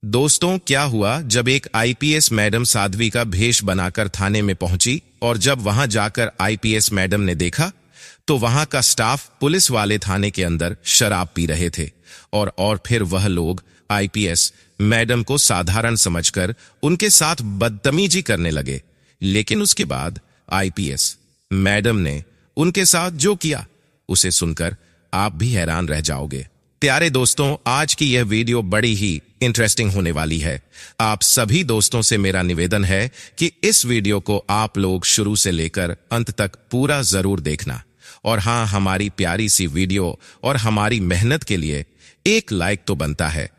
दोस्तों, क्या हुआ जब एक आईपीएस मैडम साध्वी का भेष बनाकर थाने में पहुंची और जब वहां जाकर आईपीएस मैडम ने देखा तो वहां का स्टाफ पुलिस वाले थाने के अंदर शराब पी रहे थे और फिर वह लोग आईपीएस मैडम को साधारण समझकर उनके साथ बदतमीजी करने लगे। लेकिन उसके बाद आईपीएस मैडम ने उनके साथ जो किया उसे सुनकर आप भी हैरान रह जाओगे। प्यारे दोस्तों, आज की यह वीडियो बड़ी ही इंटरेस्टिंग होने वाली है। आप सभी दोस्तों से मेरा निवेदन है कि इस वीडियो को आप लोग शुरू से लेकर अंत तक पूरा जरूर देखना। और हाँ, हमारी प्यारी सी वीडियो और हमारी मेहनत के लिए एक लाइक तो बनता है।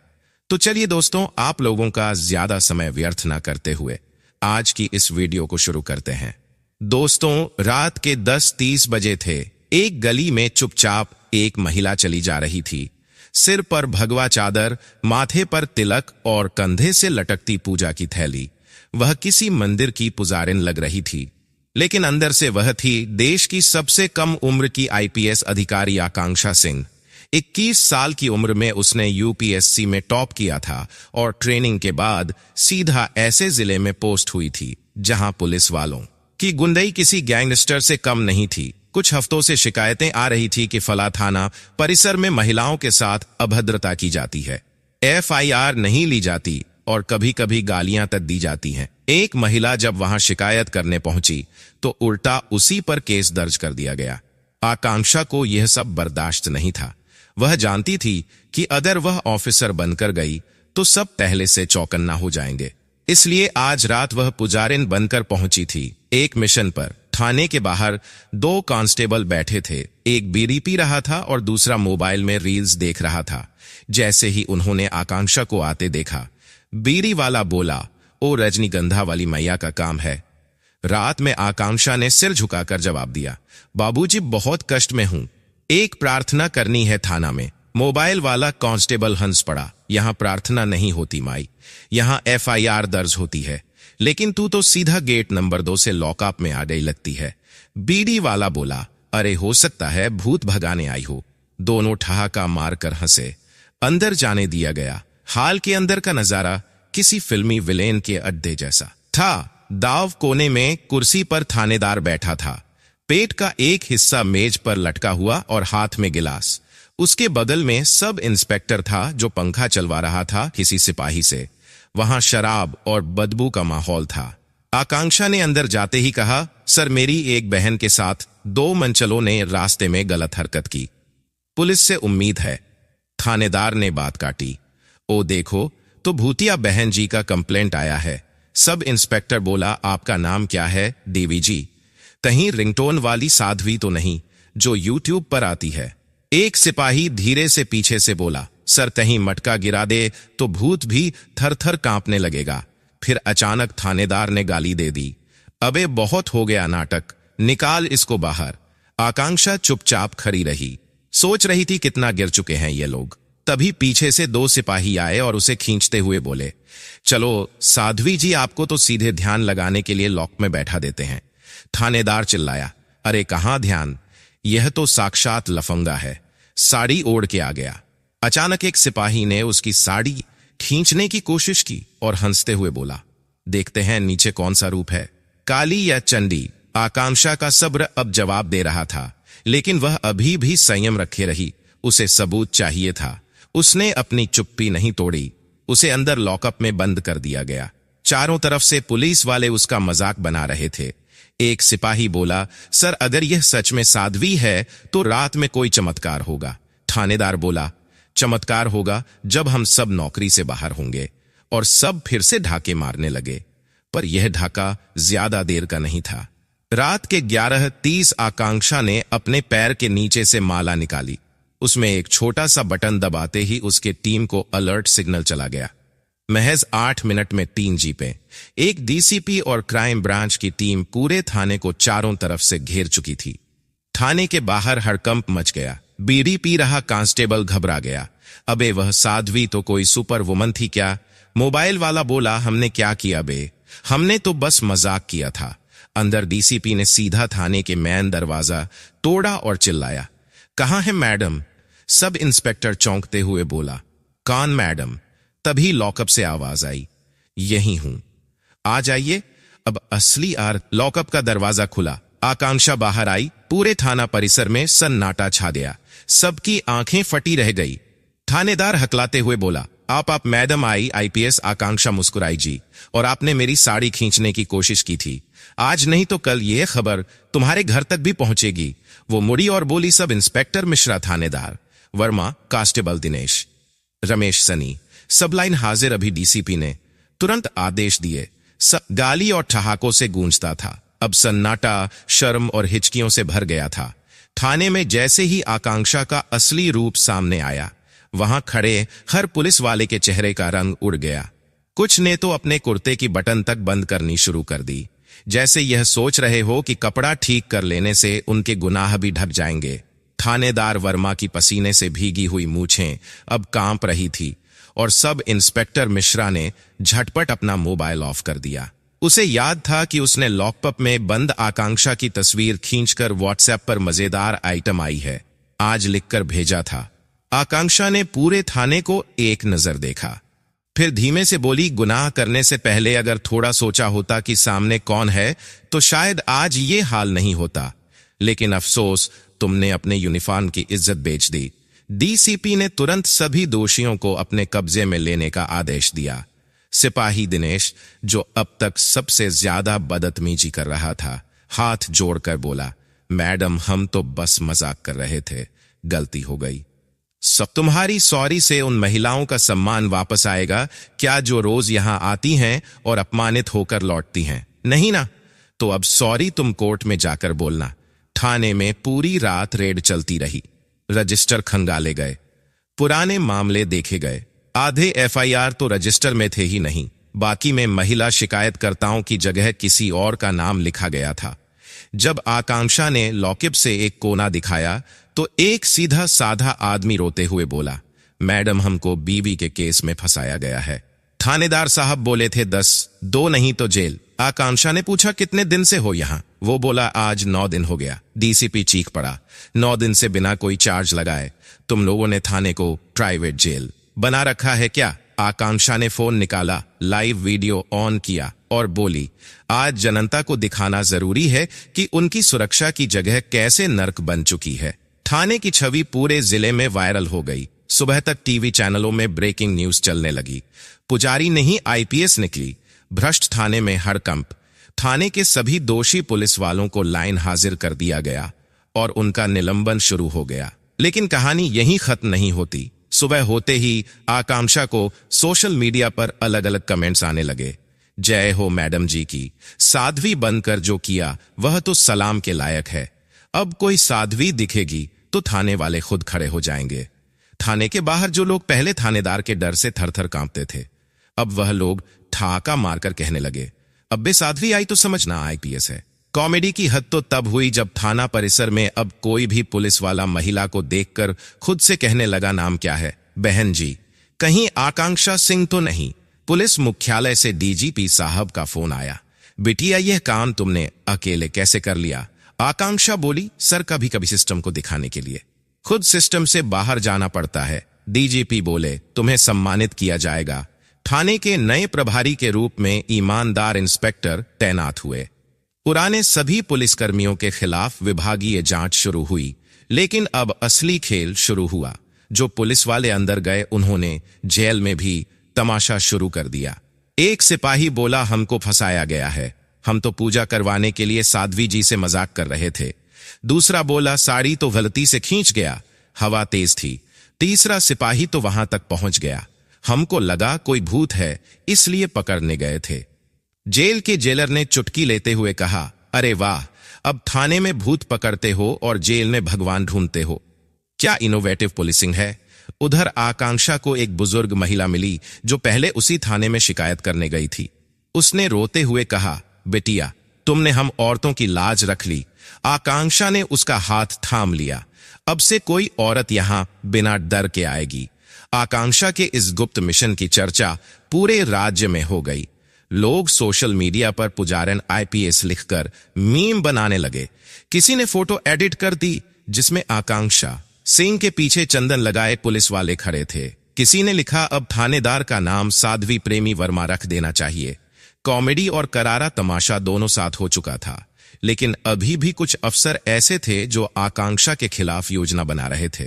तो चलिए दोस्तों, आप लोगों का ज्यादा समय व्यर्थ ना करते हुए आज की इस वीडियो को शुरू करते हैं। दोस्तों, रात के 10:30 बजे थे। एक गली में चुपचाप एक महिला चली जा रही थी। सिर पर भगवा चादर, माथे पर तिलक और कंधे से लटकती पूजा की थैली। वह किसी मंदिर की पुजारिन लग रही थी, लेकिन अंदर से वह थी देश की सबसे कम उम्र की आईपीएस अधिकारी आकांक्षा सिंह। 21 साल की उम्र में उसने यूपीएससी में टॉप किया था और ट्रेनिंग के बाद सीधा ऐसे जिले में पोस्ट हुई थी जहां पुलिस वालों की गुंडई किसी गैंगस्टर से कम नहीं थी। कुछ हफ्तों से शिकायतें आ रही थी कि फला थाना परिसर में महिलाओं के साथ अभद्रता की जाती है, एफआईआर नहीं ली जाती और कभी कभी गालियां तक दी जाती हैं। एक महिला जब वहां शिकायत करने पहुंची तो उल्टा उसी पर केस दर्ज कर दिया गया। आकांक्षा को यह सब बर्दाश्त नहीं था। वह जानती थी कि अगर वह ऑफिसर बनकर गई तो सब पहले से चौकन्ना हो जाएंगे। इसलिए आज रात वह पुजारिन बनकर पहुंची थी एक मिशन पर। थाने के बाहर 2 कांस्टेबल बैठे थे। एक बीड़ी पी रहा था और दूसरा मोबाइल में रील्स देख रहा था। जैसे ही उन्होंने आकांक्षा को आते देखा, बीड़ी वाला बोला, ओ रजनीगंधा वाली मैया का काम है। रात में आकांक्षा ने सिर झुकाकर जवाब दिया, बाबूजी बहुत कष्ट में हूं, एक प्रार्थना करनी है थाना में। मोबाइल वाला कांस्टेबल हंस पड़ा, यहां प्रार्थना नहीं होती माई, यहां एफआईआर दर्ज होती है। लेकिन तू तो सीधा गेट नंबर 2 से लॉकअप में आ गई लगती है। बीड़ी वाला बोला, अरे हो सकता है भूत भगाने आई हो। दोनों ठहाका मारकर हंसे। अंदर जाने दिया गया। हाल के अंदर का नजारा किसी फिल्मी विलेन के अड्डे जैसा था। दाव कोने में कुर्सी पर थानेदार बैठा था। पेट का एक हिस्सा मेज पर लटका हुआ और हाथ में गिलास। उसके बगल में सब इंस्पेक्टर था जो पंखा चलवा रहा था किसी सिपाही से। वहां शराब और बदबू का माहौल था। आकांक्षा ने अंदर जाते ही कहा, सर मेरी एक बहन के साथ 2 मनचलों ने रास्ते में गलत हरकत की, पुलिस से उम्मीद है। थानेदार ने बात काटी, ओ देखो तो भूतिया बहन जी का कंप्लेंट आया है। सब इंस्पेक्टर बोला, आपका नाम क्या है? देवी जी। कहीं रिंगटोन वाली साध्वी तो नहीं जो यूट्यूब पर आती है? एक सिपाही धीरे से पीछे से बोला, सर कहीं मटका गिरा दे तो भूत भी थर थर कांपने लगेगा। फिर अचानक थानेदार ने गाली दे दी, अबे बहुत हो गया नाटक, निकाल इसको बाहर। आकांक्षा चुपचाप खड़ी रही, सोच रही थी कितना गिर चुके हैं ये लोग। तभी पीछे से 2 सिपाही आए और उसे खींचते हुए बोले, चलो साध्वी जी, आपको तो सीधे ध्यान लगाने के लिए लॉक में बैठा देते हैं। थानेदार चिल्लाया, अरे कहां ध्यान, यह तो साक्षात लफंगा है, साड़ी ओढ़ के आ गया। अचानक एक सिपाही ने उसकी साड़ी खींचने की कोशिश की और हंसते हुए बोला, देखते हैं नीचे कौन सा रूप है, काली या चंडी। आकांक्षा का सब्र अब जवाब दे रहा था, लेकिन वह अभी भी संयम रखे रही। उसे सबूत चाहिए था। उसने अपनी चुप्पी नहीं तोड़ी। उसे अंदर लॉकअप में बंद कर दिया गया। चारों तरफ से पुलिस वाले उसका मजाक बना रहे थे। एक सिपाही बोला, सर अगर यह सच में साध्वी है तो रात में कोई चमत्कार होगा। थानेदार बोला, चमत्कार होगा जब हम सब नौकरी से बाहर होंगे। और सब फिर से ढाके मारने लगे। पर यह ढाका ज्यादा देर का नहीं था। रात के 11:30 आकांक्षा ने अपने पैर के नीचे से माला निकाली। उसमें एक छोटा सा बटन दबाते ही उसके टीम को अलर्ट सिग्नल चला गया। महज 8 मिनट में 3 जीपें, एक डीसीपी और क्राइम ब्रांच की टीम पूरे थाने को चारों तरफ से घेर चुकी थी। थाने के बाहर हड़कंप मच गया। बीड़ी पी रहा कांस्टेबल घबरा गया। अबे वह साध्वी तो कोई सुपर वुमन थी क्या? मोबाइल वाला बोला, हमने क्या किया बे, हमने तो बस मजाक किया था। अंदर डीसीपी ने सीधा थाने के मेन दरवाजा तोड़ा और चिल्लाया, कहां है मैडम? सब इंस्पेक्टर चौंकते हुए बोला, कौन मैडम? तभी लॉकअप से आवाज आई, यही हूं, आ जाइए। अब असली आर। लॉकअप का दरवाजा खुला, आकांक्षा बाहर आई। पूरे थाना परिसर में सन्नाटा छा गया, सबकी आंखें फटी रह गई। थानेदार हकलाते हुए बोला, आप मैडम आई आईपीएस आकांक्षा मुस्कुराई जी, और आपने मेरी साड़ी खींचने की कोशिश की थी। आज नहीं तो कल यह खबर तुम्हारे घर तक भी पहुंचेगी। वो मुड़ी और बोली, सब इंस्पेक्टर मिश्रा, थानेदार वर्मा, कांस्टेबल दिनेश, रमेश सनी, सब लाइन हाजिर। अभी डीसीपी ने तुरंत आदेश दिए। सब गाली और ठहाकों से गूंजता था। अब सन्नाटा शर्म और हिचकियों से भर गया था। थाने में जैसे ही आकांक्षा का असली रूप सामने आया, वहां खड़े हर पुलिस वाले के चेहरे का रंग उड़ गया। कुछ ने तो अपने कुर्ते की बटन तक बंद करनी शुरू कर दी, जैसे यह सोच रहे हो कि कपड़ा ठीक कर लेने से उनके गुनाह भी ढक जाएंगे। थानेदार वर्मा की पसीने से भीगी हुई मूछें अब कांप रही थी, और सब इंस्पेक्टर मिश्रा ने झटपट अपना मोबाइल ऑफ कर दिया। उसे याद था कि उसने लॉकअप में बंद आकांक्षा की तस्वीर खींचकर व्हाट्सएप पर मजेदार आइटम आई है आज लिखकर भेजा था। आकांक्षा ने पूरे थाने को एक नजर देखा, फिर धीमे से बोली, गुनाह करने से पहले अगर थोड़ा सोचा होता कि सामने कौन है तो शायद आज ये हाल नहीं होता। लेकिन अफसोस, तुमने अपने यूनिफॉर्म की इज्जत बेच दी। डीसीपी ने तुरंत सभी दोषियों को अपने कब्जे में लेने का आदेश दिया। सिपाही दिनेश, जो अब तक सबसे ज्यादा बदतमीजी कर रहा था, हाथ जोड़कर बोला, मैडम हम तो बस मजाक कर रहे थे, गलती हो गई। सब तुम्हारी सॉरी से उन महिलाओं का सम्मान वापस आएगा क्या जो रोज यहां आती हैं और अपमानित होकर लौटती हैं? नहीं ना? तो अब सॉरी तुम कोर्ट में जाकर बोलना। थाने में पूरी रात रेड चलती रही, रजिस्टर खंगाले गए, पुराने मामले देखे गए। आधे एफआईआर तो रजिस्टर में थे ही नहीं, बाकी में महिला शिकायतकर्ताओं की जगह किसी और का नाम लिखा गया था। जब आकांक्षा ने लॉकअप से एक कोना दिखाया तो एक सीधा साधा आदमी रोते हुए बोला, मैडम हमको बीवी के केस में फंसाया गया है। थानेदार साहब बोले थे 10, 2 नहीं तो जेल। आकांक्षा ने पूछा, कितने दिन से हो यहां? वो बोला, आज 9 दिन हो गया। डीसीपी चीख पड़ा, 9 दिन से बिना कोई चार्ज लगाए तुम लोगों ने थाने को प्राइवेट जेल बना रखा है क्या? आकांक्षा ने फोन निकाला, लाइव वीडियो ऑन किया और बोली, आज जनता को दिखाना जरूरी है कि उनकी सुरक्षा की जगह कैसे नर्क बन चुकी है। थाने की छवि पूरे जिले में वायरल हो गई। सुबह तक टीवी चैनलों में ब्रेकिंग न्यूज चलने लगी। पुजारी नहीं आईपीएस निकली। भ्रष्ट थाने में हड़कंप। थाने के सभी दोषी पुलिस वालों को लाइन हाजिर कर दिया गया और उनका निलंबन शुरू हो गया। लेकिन कहानी यहीं खत्म नहीं होती। सुबह होते ही आकांक्षा को सोशल मीडिया पर अलग अलग कमेंट्स आने लगे। जय हो मैडम जी की, साध्वी बनकर जो किया वह तो सलाम के लायक है। अब कोई साध्वी दिखेगी तो थाने वाले खुद खड़े हो जाएंगे। थाने के बाहर जो लोग पहले थानेदार के डर से थरथर कांपते थे, अब वह लोग ठाका मारकर कहने लगे, अब बे साध्वी आई तो समझना आईपीएस है। कॉमेडी की हद तो तब हुई जब थाना परिसर में अब कोई भी पुलिस वाला महिला को देखकर खुद से कहने लगा, नाम क्या है? बहन जी। कहीं आकांक्षा सिंह तो नहीं? पुलिस मुख्यालय से डीजीपी साहब का फोन आया, बिटिया यह काम तुमने अकेले कैसे कर लिया? आकांक्षा बोली, सर कभी कभी सिस्टम को दिखाने के लिए खुद सिस्टम से बाहर जाना पड़ता है। डीजीपी बोले, तुम्हें सम्मानित किया जाएगा। थाने के नए प्रभारी के रूप में ईमानदार इंस्पेक्टर तैनात हुए। पुराने सभी पुलिसकर्मियों के खिलाफ विभागीय जांच शुरू हुई, लेकिन अब असली खेल शुरू हुआ। जो पुलिस वाले अंदर गए उन्होंने जेल में भी तमाशा शुरू कर दिया। एक सिपाही बोला, हमको फंसाया गया है, हम तो पूजा करवाने के लिए साध्वी जी से मजाक कर रहे थे। दूसरा बोला, साड़ी तो गलती से खींच गया, हवा तेज थी। तीसरा सिपाही तो वहां तक पहुंच गया, हमको लगा कोई भूत है इसलिए पकड़ने गए थे। जेल के जेलर ने चुटकी लेते हुए कहा, अरे वाह, अब थाने में भूत पकड़ते हो और जेल में भगवान ढूंढते हो। क्या इनोवेटिव पुलिसिंग है। उधर आकांक्षा को एक बुजुर्ग महिला मिली जो पहले उसी थाने में शिकायत करने गई थी। उसने रोते हुए कहा, बेटिया तुमने हम औरतों की लाज रख ली। आकांक्षा ने उसका हाथ थाम लिया, अब से कोई औरत यहां बिना डर के आएगी। आकांक्षा के इस गुप्त मिशन की चर्चा पूरे राज्य में हो गई। लोग सोशल मीडिया पर पुजारन आईपीएस लिखकर मीम बनाने लगे। किसी ने फोटो एडिट कर दी जिसमें आकांक्षा सिंह के पीछे चंदन लगाए पुलिस वाले खड़े थे। किसी ने लिखा, अब थानेदार का नाम साध्वी प्रेमी वर्मा रख देना चाहिए। कॉमेडी और करारा तमाशा दोनों साथ हो चुका था, लेकिन अभी भी कुछ अफसर ऐसे थे जो आकांक्षा के खिलाफ योजना बना रहे थे,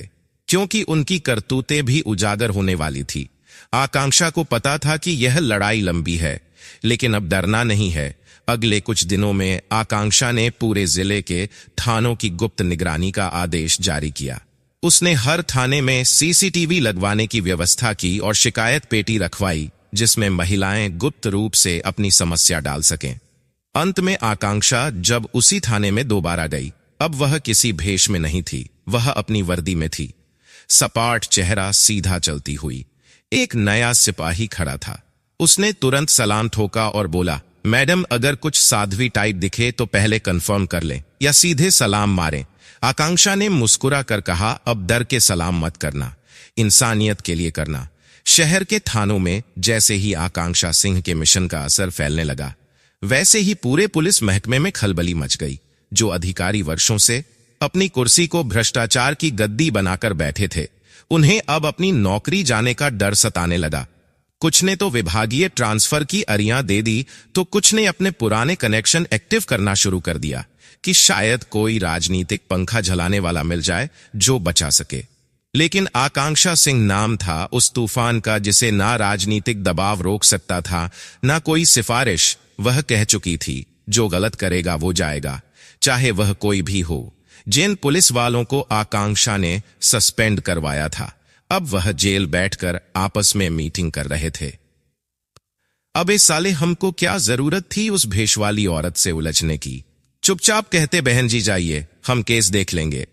क्योंकि उनकी करतूतें भी उजागर होने वाली थी। आकांक्षा को पता था कि यह लड़ाई लंबी है, लेकिन अब डरना नहीं है। अगले कुछ दिनों में आकांक्षा ने पूरे जिले के थानों की गुप्त निगरानी का आदेश जारी किया। उसने हर थाने में सीसीटीवी लगवाने की व्यवस्था की और शिकायत पेटी रखवाई, जिसमें महिलाएं गुप्त रूप से अपनी समस्या डाल सकें। अंत में आकांक्षा जब उसी थाने में दोबारा गई, अब वह किसी भेष में नहीं थी, वह अपनी वर्दी में थी। सपाट चेहरा, सीधा चलती हुई। एक नया सिपाही खड़ा था। उसने तुरंत सलाम ठोका और बोला, मैडम, अगर कुछ साध्वी टाइप दिखे तो पहले कंफर्म कर लें या सीधे सलाम मारें। आकांक्षा ने मुस्कुरा कर कहा, अब डर के सलाम मत करना, इंसानियत के लिए करना। शहर के थानों में जैसे ही आकांक्षा सिंह के मिशन का असर फैलने लगा, वैसे ही पूरे पुलिस महकमे में खलबली मच गई। जो अधिकारी वर्षों से अपनी कुर्सी को भ्रष्टाचार की गद्दी बनाकर बैठे थे, उन्हें अब अपनी नौकरी जाने का डर सताने लगा। कुछ ने तो विभागीय ट्रांसफर की अरियां दे दी, तो कुछ ने अपने पुराने कनेक्शन एक्टिव करना शुरू कर दिया कि शायद कोई राजनीतिक पंखा झलाने वाला मिल जाए जो बचा सके। लेकिन आकांक्षा सिंह नाम था उस तूफान का जिसे ना राजनीतिक दबाव रोक सकता था, ना कोई सिफारिश। वह कह चुकी थी, जो गलत करेगा वो जाएगा, चाहे वह कोई भी हो। जिन पुलिस वालों को आकांक्षा ने सस्पेंड करवाया था, अब वह जेल बैठकर आपस में मीटिंग कर रहे थे। अबे साले, हमको क्या जरूरत थी उस भेष वाली औरत से उलझने की? चुपचाप कहते बहन जी जाइए, हम केस देख लेंगे।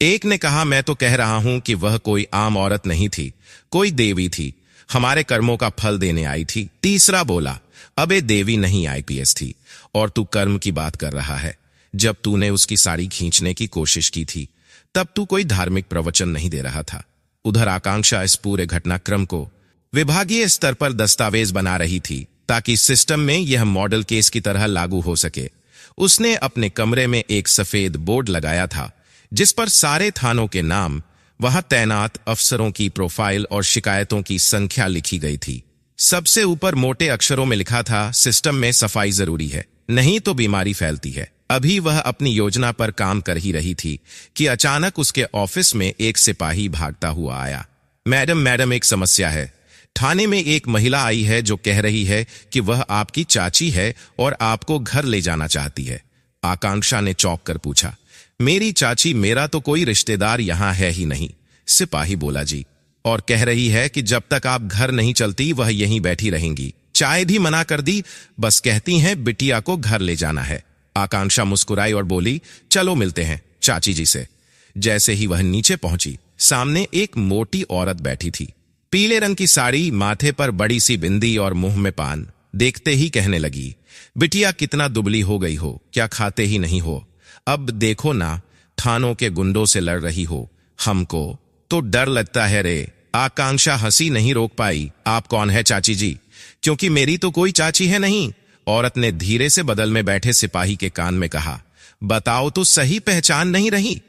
एक ने कहा, मैं तो कह रहा हूं कि वह कोई आम औरत नहीं थी, कोई देवी थी, हमारे कर्मों का फल देने आई थी। तीसरा बोला, अबे देवी नहीं, आईपीएस थी, और तू कर्म की बात कर रहा है। जब तूने उसकी साड़ी खींचने की कोशिश की थी, तब तू कोई धार्मिक प्रवचन नहीं दे रहा था। उधर आकांक्षा इस पूरे घटनाक्रम को विभागीय स्तर पर दस्तावेज बना रही थी, ताकि सिस्टम में यह मॉडल केस की तरह लागू हो सके। उसने अपने कमरे में एक सफेद बोर्ड लगाया था, जिस पर सारे थानों के नाम, वहां तैनात अफसरों की प्रोफाइल और शिकायतों की संख्या लिखी गई थी। सबसे ऊपर मोटे अक्षरों में लिखा था, सिस्टम में सफाई जरूरी है, नहीं तो बीमारी फैलती है। अभी वह अपनी योजना पर काम कर ही रही थी कि अचानक उसके ऑफिस में एक सिपाही भागता हुआ आया। मैडम मैडम, एक समस्या है। थाने में एक महिला आई है जो कह रही है कि वह आपकी चाची है और आपको घर ले जाना चाहती है। आकांक्षा ने चौंक कर पूछा, मेरी चाची? मेरा तो कोई रिश्तेदार यहां है ही नहीं। सिपाही बोला, जी, और कह रही है कि जब तक आप घर नहीं चलती वह यहीं बैठी रहेंगी। चाय भी मना कर दी, बस कहती हैं बिटिया को घर ले जाना है। आकांक्षा मुस्कुराई और बोली, चलो मिलते हैं चाची जी से। जैसे ही वह नीचे पहुंची, सामने एक मोटी औरत बैठी थी। पीले रंग की साड़ी, माथे पर बड़ी सी बिंदी और मुंह में पान। देखते ही कहने लगी, बिटिया कितना दुबली हो गई हो, क्या खाते ही नहीं हो? अब देखो ना, थानों के गुंडों से लड़ रही हो, हमको तो डर लगता है रे। आकांक्षा हंसी नहीं रोक पाई। आप कौन है चाची जी? क्योंकि मेरी तो कोई चाची है नहीं। औरत ने धीरे से बगल में बैठे सिपाही के कान में कहा, बताओ तो सही, पहचान नहीं रही?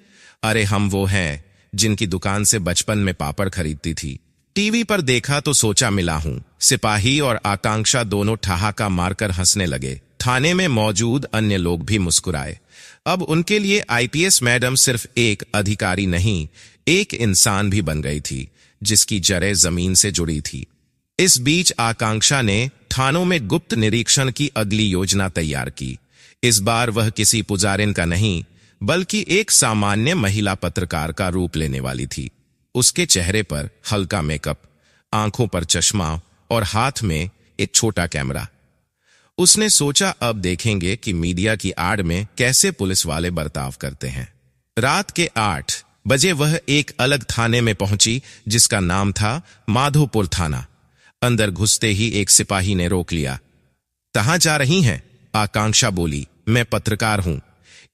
अरे हम वो हैं जिनकी दुकान से बचपन में पापड़ खरीदती थी। टीवी पर देखा तो सोचा मिला हूं। सिपाही और आकांक्षा दोनों ठहाका मारकर हंसने लगे। थाने में मौजूद अन्य लोग भी मुस्कुराए। अब उनके लिए आईपीएस मैडम सिर्फ एक अधिकारी नहीं, एक इंसान भी बन गई थी, जिसकी जड़ें जमीन से जुड़ी थी। इस बीच आकांक्षा ने थानों में गुप्त निरीक्षण की अगली योजना तैयार की। इस बार वह किसी पुजारिन का नहीं, बल्कि एक सामान्य महिला पत्रकार का रूप लेने वाली थी। उसके चेहरे पर हल्का मेकअप, आंखों पर चश्मा और हाथ में एक छोटा कैमरा। उसने सोचा, अब देखेंगे कि मीडिया की आड़ में कैसे पुलिस वाले बर्ताव करते हैं। रात के 8 बजे वह एक अलग थाने में पहुंची, जिसका नाम था माधोपुर थाना। अंदर घुसते ही एक सिपाही ने रोक लिया। कहां जा रही हैं? आकांक्षा बोली, मैं पत्रकार हूं,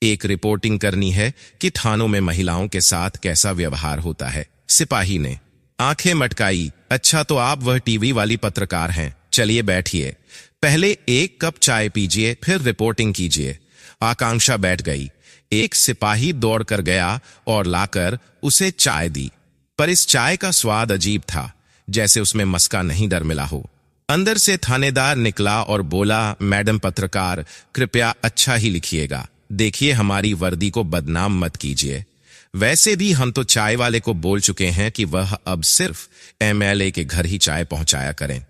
एक रिपोर्टिंग करनी है कि थानों में महिलाओं के साथ कैसा व्यवहार होता है। सिपाही ने आंखें मटकाई, अच्छा तो आप वह टीवी वाली पत्रकार हैं, चलिए बैठिए, पहले एक कप चाय पीजिए, फिर रिपोर्टिंग कीजिए। आकांक्षा बैठ गई। एक सिपाही दौड़कर गया और लाकर उसे चाय दी, पर इस चाय का स्वाद अजीब था, जैसे उसमें मस्का नहीं डर मिला हो। अंदर से थानेदार निकला और बोला, मैडम पत्रकार, कृपया अच्छा ही लिखिएगा। देखिए, हमारी वर्दी को बदनाम मत कीजिए। वैसे भी हम तो चाय वाले को बोल चुके हैं कि वह अब सिर्फ एमएलए के घर ही चाय पहुंचाया करें।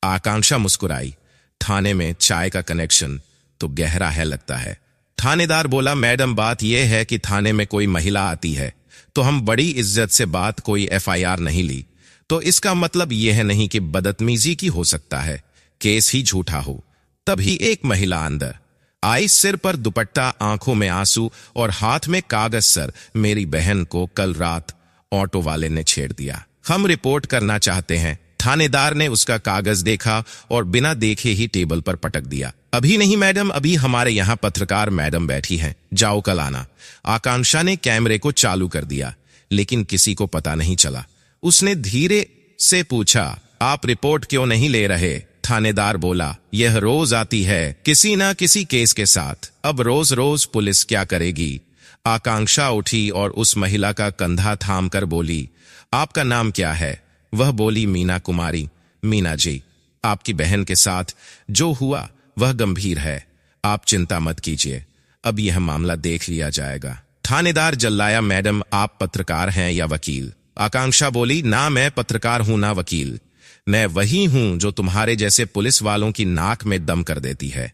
आकांक्षा मुस्कुराई। थाने में चाय का कनेक्शन तो गहरा है लगता है। थानेदार बोला, मैडम बात यह है कि थाने में कोई महिला आती है तो हम बड़ी इज्जत से बात, कोई एफआईआर नहीं ली तो इसका मतलब यह नहीं कि बदतमीजी की हो सकता है, केस ही झूठा हो। तभी एक महिला अंदर आई, सिर पर दुपट्टा, आंखों में आंसू और हाथ में कागज। सर, मेरी बहन को कल रात ऑटो वाले ने छेड़ दिया, हम रिपोर्ट करना चाहते हैं। थानेदार ने उसका कागज देखा और बिना देखे ही टेबल पर पटक दिया। अभी नहीं मैडम, अभी हमारे यहाँ पत्रकार मैडम बैठी हैं, जाओ कल आना। आकांक्षा ने कैमरे को चालू कर दिया, लेकिन किसी को पता नहीं चला। उसने धीरे से पूछा, आप रिपोर्ट क्यों नहीं ले रहे? थानेदार बोला, यह रोज आती है किसी ना किसी केस के साथ, अब रोज रोज पुलिस क्या करेगी? आकांक्षा उठी और उस महिला का कंधा थाम कर बोली, आपका नाम क्या है? वह बोली, मीना कुमारी। मीना जी, आपकी बहन के साथ जो हुआ वह गंभीर है, आप चिंता मत कीजिए, अब यह मामला देख लिया जाएगा। थानेदार जल्लाया, मैडम आप पत्रकार हैं या वकील? आकांक्षा बोली, ना मैं पत्रकार हूं ना वकील, मैं वही हूं जो तुम्हारे जैसे पुलिस वालों की नाक में दम कर देती है।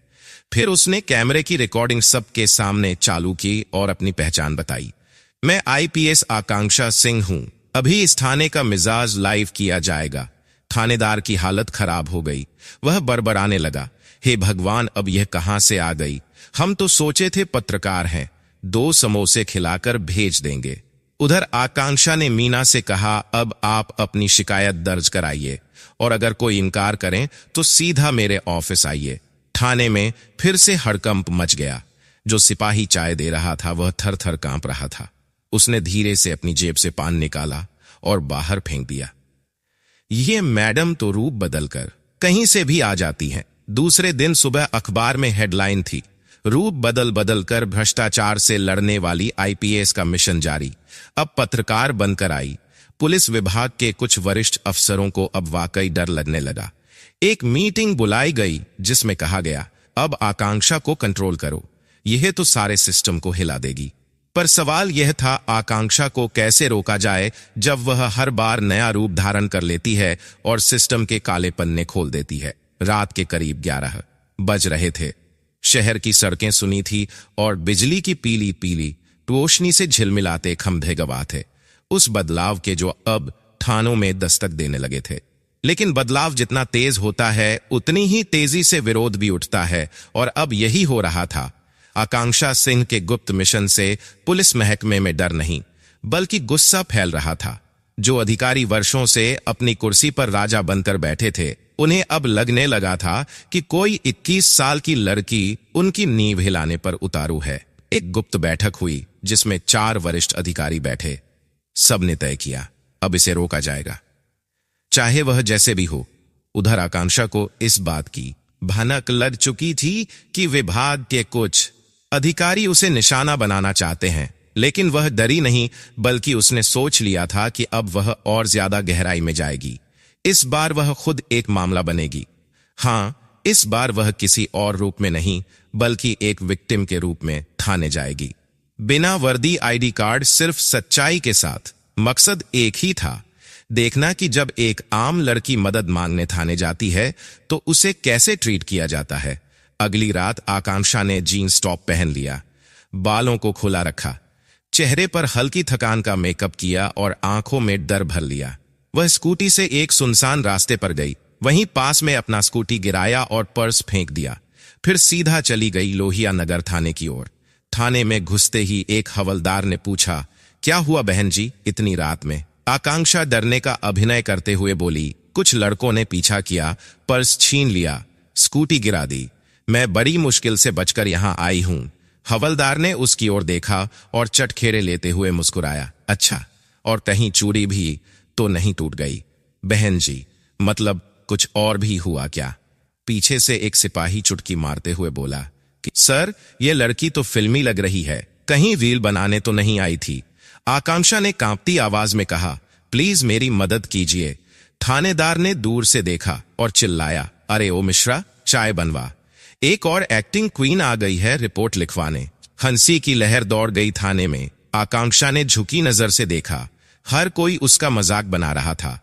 फिर उसने कैमरे की रिकॉर्डिंग सबके सामने चालू की और अपनी पहचान बताई। मैं आईपीएस आकांक्षा सिंह हूं, अभी इस थाने का मिजाज लाइव किया जाएगा। थानेदार की हालत खराब हो गई, वह बड़बड़ाने लगा, हे भगवान, अब यह कहां से आ गई? हम तो सोचे थे पत्रकार हैं, 2 समोसे खिलाकर भेज देंगे। उधर आकांक्षा ने मीना से कहा, अब आप अपनी शिकायत दर्ज कराइए और अगर कोई इनकार करें तो सीधा मेरे ऑफिस आइए। थाने में फिर से हड़कंप मच गया। जो सिपाही चाय दे रहा था वह थर थर कांप रहा था। उसने धीरे से अपनी जेब से पान निकाला और बाहर फेंक दिया। ये मैडम तो रूप बदलकर कहीं से भी आ जाती हैं। दूसरे दिन सुबह अखबार में हेडलाइन थी, रूप बदल बदल कर भ्रष्टाचार से लड़ने वाली आईपीएस का मिशन जारी। अब पत्रकार बनकर आई। पुलिस विभाग के कुछ वरिष्ठ अफसरों को अब वाकई डर लगने लगा। एक मीटिंग बुलाई गई जिसमें कहा गया, अब आकांक्षा को कंट्रोल करो, यह तो सारे सिस्टम को हिला देगी। पर सवाल यह था, आकांक्षा को कैसे रोका जाए जब वह हर बार नया रूप धारण कर लेती है और सिस्टम के काले पन्ने खोल देती है। रात के करीब 11 बज रहे थे। शहर की सड़कें सुनी थी और बिजली की पीली पीली रोशनी से झिलमिलाते खंभे गवाह थे, उस बदलाव के जो अब थानों में दस्तक देने लगे थे। लेकिन बदलाव जितना तेज होता है उतनी ही तेजी से विरोध भी उठता है, और अब यही हो रहा था। आकांक्षा सिंह के गुप्त मिशन से पुलिस महकमे में डर नहीं बल्कि गुस्सा फैल रहा था। जो अधिकारी वर्षों से अपनी कुर्सी पर राजा बनकर बैठे थे, उन्हें अब लगने लगा था कि कोई 21 साल की लड़की उनकी नींव हिलाने पर उतारू है। एक गुप्त बैठक हुई जिसमें 4 वरिष्ठ अधिकारी बैठे। सबने तय किया, अब इसे रोका जाएगा, चाहे वह जैसे भी हो। उधर आकांक्षा को इस बात की भनक लग चुकी थी कि विभाग के कुछ अधिकारी उसे निशाना बनाना चाहते हैं, लेकिन वह डरी नहीं, बल्कि उसने सोच लिया था कि अब वह और ज्यादा गहराई में जाएगी। इस बार वह खुद एक मामला बनेगी। हां, इस बार वह किसी और रूप में नहीं बल्कि एक विक्टिम के रूप में थाने जाएगी। बिना वर्दी, आईडी कार्ड, सिर्फ सच्चाई के साथ। मकसद एक ही था, देखना कि जब एक आम लड़की मदद मांगने थाने जाती है तो उसे कैसे ट्रीट किया जाता है। अगली रात आकांक्षा ने जीन्स टॉप पहन लिया, बालों को खुला रखा, चेहरे पर हल्की थकान का मेकअप किया और आंखों में डर भर लिया। वह स्कूटी से एक सुनसान रास्ते पर गई, वहीं पास में अपना स्कूटी गिराया और पर्स फेंक दिया। फिर सीधा चली गई लोहिया नगर थाने की ओर। थाने में घुसते ही एक हवलदार ने पूछा, क्या हुआ बहन जी इतनी रात में? आकांक्षा डरने का अभिनय करते हुए बोली, कुछ लड़कों ने पीछा किया, पर्स छीन लिया, स्कूटी गिरा दी, मैं बड़ी मुश्किल से बचकर यहां आई हूं। हवलदार ने उसकी ओर देखा और चटखेरे लेते हुए मुस्कुराया, अच्छा, और कहीं चूड़ी भी तो नहीं टूट गई? बहन जी, मतलब कुछ और भी हुआ क्या? पीछे से एक सिपाही चुटकी मारते हुए बोला कि सर, ये लड़की तो फिल्मी लग रही है, कहीं रील बनाने तो नहीं आई थी? आकांक्षा ने कांपती आवाज में कहा, प्लीज मेरी मदद कीजिए। थानेदार ने दूर से देखा और चिल्लाया, अरे ओ मिश्रा, चाय बनवा। एक और एक्टिंग क्वीन आ गई है रिपोर्ट लिखवाने। हंसी की लहर दौड़ गई थाने में। आकांक्षा ने झुकी नजर से देखा, हर कोई उसका मजाक बना रहा था।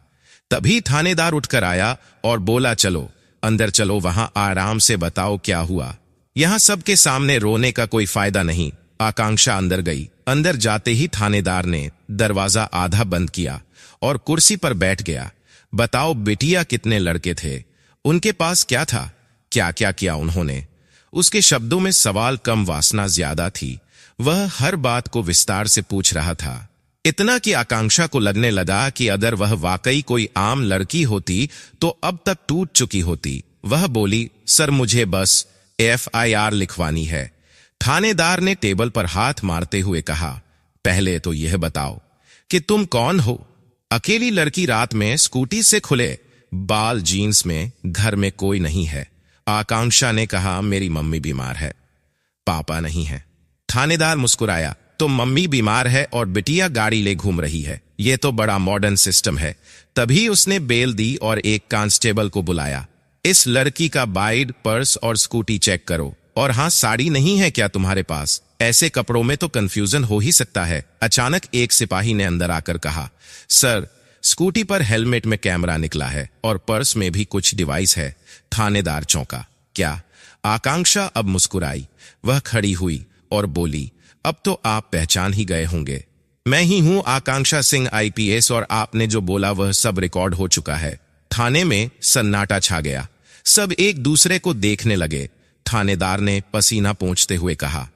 तभी थानेदार उठकर आया और बोला, चलो अंदर चलो, वहां आराम से बताओ क्या हुआ। यहां सबके सामने रोने का कोई फायदा नहीं। आकांक्षा अंदर गई। अंदर जाते ही थानेदार ने दरवाजा आधा बंद किया और कुर्सी पर बैठ गया। बताओ बिटिया, कितने लड़के थे? उनके पास क्या था? क्या क्या किया उन्होंने? उसके शब्दों में सवाल कम, वासना ज्यादा थी। वह हर बात को विस्तार से पूछ रहा था, इतना कि आकांक्षा को लगने लगा कि अगर वह वाकई कोई आम लड़की होती तो अब तक टूट चुकी होती। वह बोली, सर मुझे बस FIR लिखवानी है। थानेदार ने टेबल पर हाथ मारते हुए कहा, पहले तो यह बताओ कि तुम कौन हो? अकेली लड़की रात में स्कूटी से खुले बाल जीन्स में, घर में कोई नहीं है। आकांक्षा ने कहा, मेरी मम्मी बीमार है, पापा नहीं है। थानेदार मुस्कुराया, तो मम्मी बीमार है और बिटिया गाड़ी ले घूम रही है, यह तो बड़ा मॉडर्न सिस्टम है। तभी उसने बेल दी और एक कांस्टेबल को बुलाया। इस लड़की का बाइड, पर्स और स्कूटी चेक करो। और हाँ, साड़ी नहीं है क्या तुम्हारे पास? ऐसे कपड़ों में तो कंफ्यूजन हो ही सकता है। अचानक एक सिपाही ने अंदर आकर कहा, सर स्कूटी पर हेलमेट में कैमरा निकला है और पर्स में भी कुछ डिवाइस है। थानेदार चौंका, क्या? आकांक्षा अब मुस्कुराई। वह खड़ी हुई और बोली, अब तो आप पहचान ही गए होंगे, मैं ही हूं आकांक्षा सिंह IPS, और आपने जो बोला वह सब रिकॉर्ड हो चुका है। थाने में सन्नाटा छा गया। सब एक दूसरे को देखने लगे। थानेदार ने पसीना पोंछते हुए कहा,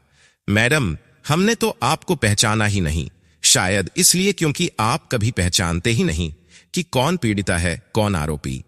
मैडम, हमने तो आपको पहचाना ही नहीं, शायद इसलिए क्योंकि आप कभी पहचानते ही नहीं कि कौन पीड़िता है, कौन आरोपी।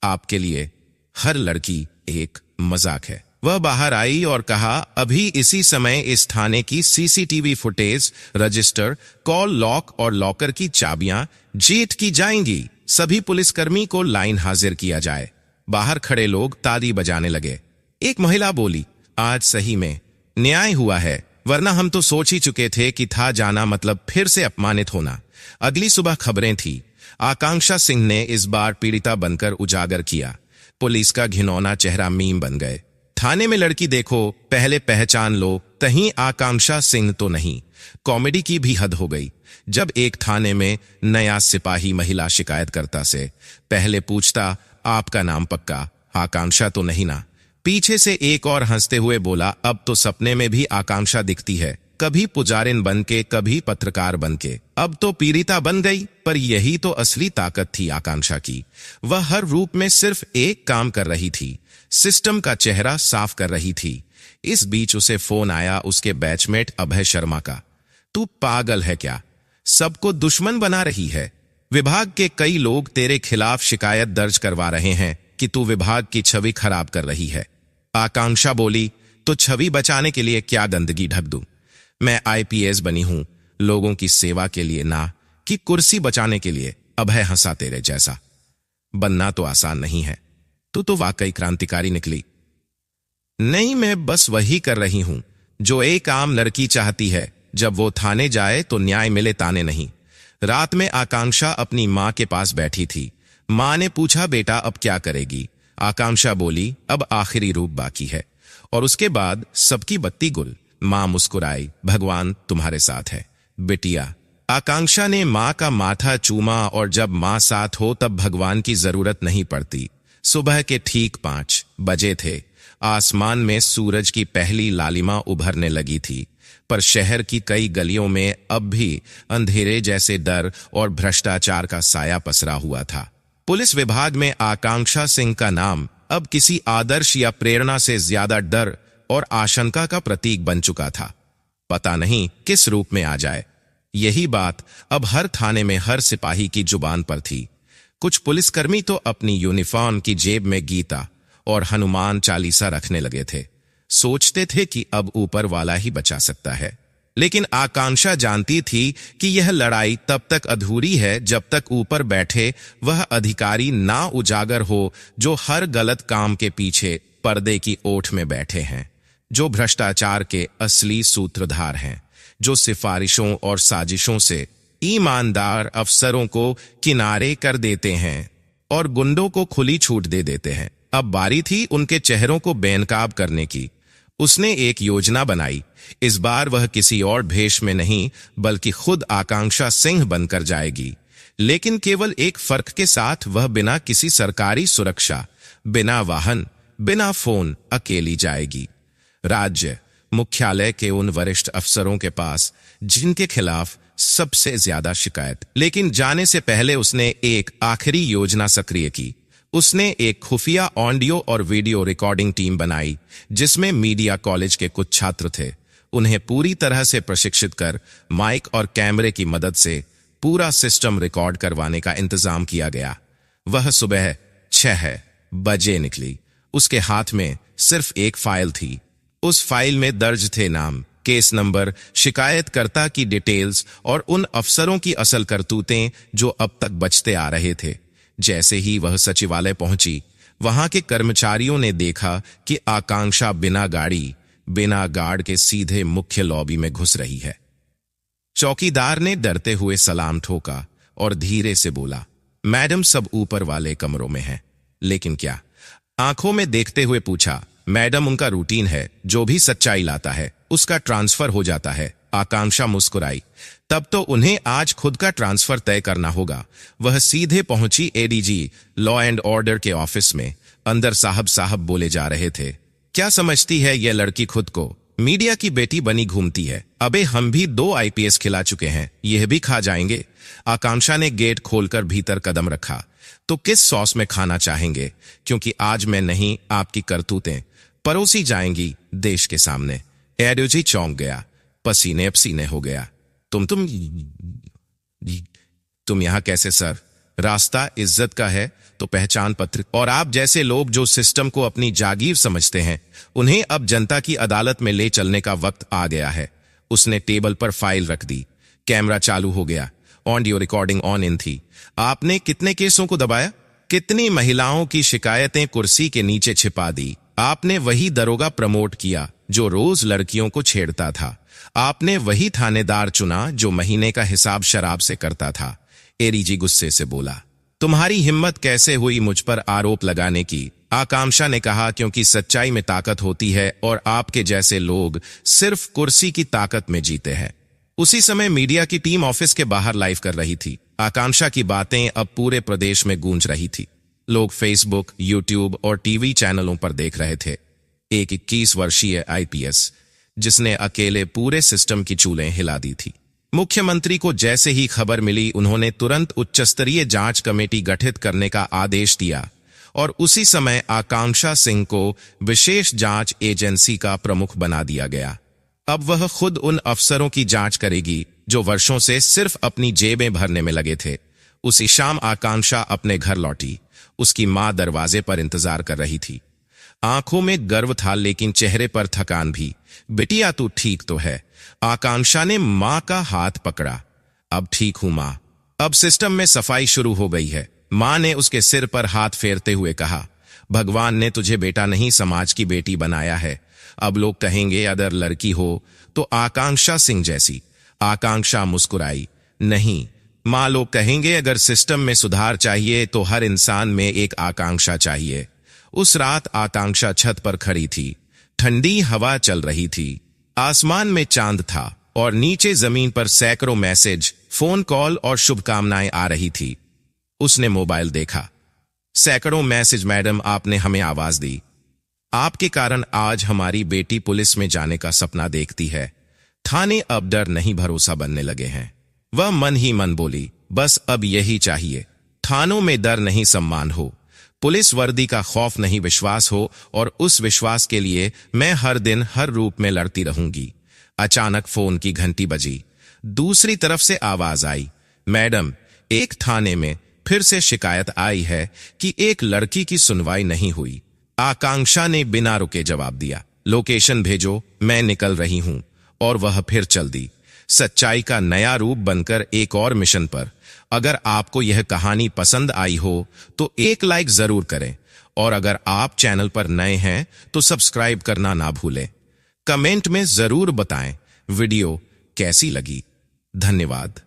आपके लिए हर लड़की एक मजाक है। वह बाहर आई और कहा, अभी इसी समय इस थाने की CCTV footage, register, call lock और लॉकर की चाबियां जीत की जाएंगी। सभी पुलिसकर्मी को लाइन हाजिर किया जाए। बाहर खड़े लोग ताली बजाने लगे। एक महिला बोली, आज सही में न्याय हुआ है, वरना हम तो सोच ही चुके थे कि था जाना मतलब फिर से अपमानित होना। अगली सुबह खबरें थी। आकांक्षा सिंह ने इस बार पीड़िता बनकर उजागर किया। पुलिस का घिनौना चेहरा मीम बन गए। थाने में लड़की देखो, पहले पहचान लो, कहीं आकांक्षा सिंह तो नहीं। कॉमेडी की भी हद हो गई। जब एक थाने में नया सिपाही महिला शिकायतकर्ता से पहले पूछता, आपका नाम पक्का आकांक्षा तो नहीं ना? पीछे से एक और हंसते हुए बोला, अब तो सपने में भी आकांक्षा दिखती है, कभी पुजारिन बन के, कभी पत्रकार बन के, अब तो पीड़िता बन गई। पर यही तो असली ताकत थी आकांक्षा की। वह हर रूप में सिर्फ एक काम कर रही थी, सिस्टम का चेहरा साफ कर रही थी। इस बीच उसे फोन आया उसके बैचमेट अभय शर्मा का। तू पागल है क्या? सबको दुश्मन बना रही है। विभाग के कई लोग तेरे खिलाफ शिकायत दर्ज करवा रहे हैं कि तू विभाग की छवि खराब कर रही है। आकांक्षा बोली, तो छवि बचाने के लिए क्या गंदगी ढक दूं? मैं IPS बनी हूं लोगों की सेवा के लिए, ना कि कुर्सी बचाने के लिए। अभय हंसा, तेरे जैसा बनना तो आसान नहीं है, तू तो वाकई क्रांतिकारी निकली। नहीं, मैं बस वही कर रही हूं जो एक आम लड़की चाहती है, जब वो थाने जाए तो न्याय मिले, ताने नहीं। रात में आकांक्षा अपनी मां के पास बैठी थी। मां ने पूछा, बेटा अब क्या करेगी? आकांक्षा बोली, अब आखिरी रूप बाकी है और उसके बाद सबकी बत्ती गुल। मां मुस्कुराई, भगवान तुम्हारे साथ है बिटिया। आकांक्षा ने मां का माथा चूमा और जब मां साथ हो तब भगवान की जरूरत नहीं पड़ती। सुबह के ठीक 5 बजे थे। आसमान में सूरज की पहली लालिमा उभरने लगी थी, पर शहर की कई गलियों में अब भी अंधेरे जैसे डर और भ्रष्टाचार का साया पसरा हुआ था। पुलिस विभाग में आकांक्षा सिंह का नाम अब किसी आदर्श या प्रेरणा से ज्यादा डर और आशंका का प्रतीक बन चुका था। पता नहीं किस रूप में आ जाए। यही बात अब हर थाने में हर सिपाही की जुबान पर थी। कुछ पुलिसकर्मी तो अपनी यूनिफॉर्म की जेब में गीता और हनुमान चालीसा रखने लगे थे। सोचते थे कि अब ऊपर वाला ही बचा सकता है। लेकिन आकांक्षा जानती थी कि यह लड़ाई तब तक अधूरी है जब तक ऊपर बैठे वह अधिकारी ना उजागर हो, जो हर गलत काम के पीछे पर्दे की ओट में बैठे हैं, जो भ्रष्टाचार के असली सूत्रधार हैं, जो सिफारिशों और साजिशों से ईमानदार अफसरों को किनारे कर देते हैं और गुंडों को खुली छूट दे देते हैं। अब बारी थी उनके चेहरों को बेनकाब करने की। उसने एक योजना बनाई। इस बार वह किसी और भेष में नहीं बल्कि खुद आकांक्षा सिंह बनकर जाएगी, लेकिन केवल एक फर्क के साथ, वह बिना किसी सरकारी सुरक्षा, बिना वाहन, बिना फोन, अकेली जाएगी राज्य मुख्यालय के उन वरिष्ठ अफसरों के पास जिनके खिलाफ सबसे ज्यादा शिकायत। लेकिन जाने से पहले उसने एक आखिरी योजना सक्रिय की। उसने एक खुफिया ऑडियो और वीडियो रिकॉर्डिंग टीम बनाई जिसमें मीडिया कॉलेज के कुछ छात्र थे। उन्हें पूरी तरह से प्रशिक्षित कर माइक और कैमरे की मदद से पूरा सिस्टम रिकॉर्ड करवाने का इंतजाम किया गया। वह सुबह 6 बजे निकली। उसके हाथ में सिर्फ एक फाइल थी। उस फाइल में दर्ज थे नाम, केस नंबर, शिकायतकर्ता की डिटेल्स और उन अफसरों की असल करतूतें जो अब तक बचते आ रहे थे। जैसे ही वह सचिवालय पहुंची, वहां के कर्मचारियों ने देखा कि आकांक्षा बिना गाड़ी, बिना गार्ड के सीधे मुख्य लॉबी में घुस रही है। चौकीदार ने डरते हुए सलाम ठोका और धीरे से बोला, मैडम सब ऊपर वाले कमरों में हैं। लेकिन क्या? आंखों में देखते हुए पूछा। मैडम उनका रूटीन है, जो भी सच्चाई लाता है उसका ट्रांसफर हो जाता है। आकांक्षा मुस्कुराई। तब तो उन्हें आज खुद का ट्रांसफर तय करना होगा। वह सीधे पहुंची एडीजी लॉ एंड ऑर्डर के ऑफिस में। अंदर साहब बोले जा रहे थे। क्या समझती है यह लड़की खुद को? मीडिया की बेटी बनी घूमती है। अबे हम भी 2 आईपीएस खिला चुके हैं, यह भी खा जाएंगे। आकांक्षा ने गेट खोलकर भीतर कदम रखा। तो किस सॉस में खाना चाहेंगे? क्योंकि आज मैं नहीं, आपकी करतूतें परोसी जाएंगी देश के सामने। एडीजी चौंक गया, पसीने पसीने हो गया। तुम यहां कैसे सर? रास्ता इज्जत का है तो पहचान पत्र। और आप जैसे लोग जो सिस्टम को अपनी जागीर समझते हैं, उन्हें अब जनता की अदालत में ले चलने का वक्त आ गया है। उसने टेबल पर फाइल रख दी। कैमरा चालू हो गया। ऑडियो रिकॉर्डिंग ऑन इन थी। आपने कितने केसों को दबाया? कितनी महिलाओं की शिकायतें कुर्सी के नीचे छिपा दी? आपने वही दरोगा प्रमोट किया जो रोज लड़कियों को छेड़ता था। आपने वही थानेदार चुना जो महीने का हिसाब शराब से करता था। एडीजी गुस्से से बोला, तुम्हारी हिम्मत कैसे हुई मुझ पर आरोप लगाने की? आकांक्षा ने कहा, क्योंकि सच्चाई में ताकत होती है और आपके जैसे लोग सिर्फ कुर्सी की ताकत में जीते हैं। उसी समय मीडिया की टीम ऑफिस के बाहर लाइव कर रही थी। आकांक्षा की बातें अब पूरे प्रदेश में गूंज रही थी। लोग फेसबुक, यूट्यूब और टीवी चैनलों पर देख रहे थे। एक 21 वर्षीय आईपीएस जिसने अकेले पूरे सिस्टम की चूलें हिला दी थी। मुख्यमंत्री को जैसे ही खबर मिली, उन्होंने तुरंत उच्च स्तरीय जांच कमेटी गठित करने का आदेश दिया और उसी समय आकांक्षा सिंह को विशेष जांच एजेंसी का प्रमुख बना दिया गया। अब वह खुद उन अफसरों की जांच करेगी जो वर्षों से सिर्फ अपनी जेबें भरने में लगे थे। उसी शाम आकांक्षा अपने घर लौटी। उसकी मां दरवाजे पर इंतजार कर रही थी। आंखों में गर्व था लेकिन चेहरे पर थकान भी। बिटिया तू ठीक तो है? आकांक्षा ने मां का हाथ पकड़ा। अब ठीक हूं मां। अब सिस्टम में सफाई शुरू हो गई है। मां ने उसके सिर पर हाथ फेरते हुए कहा, भगवान ने तुझे बेटा नहीं समाज की बेटी बनाया है। अब लोग कहेंगे अगर लड़की हो तो आकांक्षा सिंह जैसी। आकांक्षा मुस्कुराई, नहीं मां, लोग कहेंगे अगर सिस्टम में सुधार चाहिए तो हर इंसान में एक आकांक्षा चाहिए। उस रात आकांक्षा छत पर खड़ी थी। ठंडी हवा चल रही थी। आसमान में चांद था और नीचे जमीन पर सैकड़ों मैसेज, फोन कॉल और शुभकामनाएं आ रही थी। उसने मोबाइल देखा। सैकड़ों मैसेज, मैडम आपने हमें आवाज दी। आपके कारण आज हमारी बेटी पुलिस में जाने का सपना देखती है। थाने अब डर नहीं भरोसा बनने लगे हैं। वह मन ही मन बोली, बस अब यही चाहिए। थानों में डर नहीं सम्मान हो, पुलिस वर्दी का खौफ नहीं विश्वास हो, और उस विश्वास के लिए मैं हर दिन हर रूप में लड़ती रहूंगी। अचानक फोन की घंटी बजी। दूसरी तरफ से आवाज आई, मैडम एक थाने में फिर से शिकायत आई है कि एक लड़की की सुनवाई नहीं हुई। आकांक्षा ने बिना रुके जवाब दिया, लोकेशन भेजो, मैं निकल रही हूं। और वह फिर चल दी, सच्चाई का नया रूप बनकर एक और मिशन पर। अगर आपको यह कहानी पसंद आई हो तो एक लाइक जरूर करें, और अगर आप चैनल पर नए हैं तो सब्सक्राइब करना ना भूलें। कमेंट में जरूर बताएं वीडियो कैसी लगी। धन्यवाद।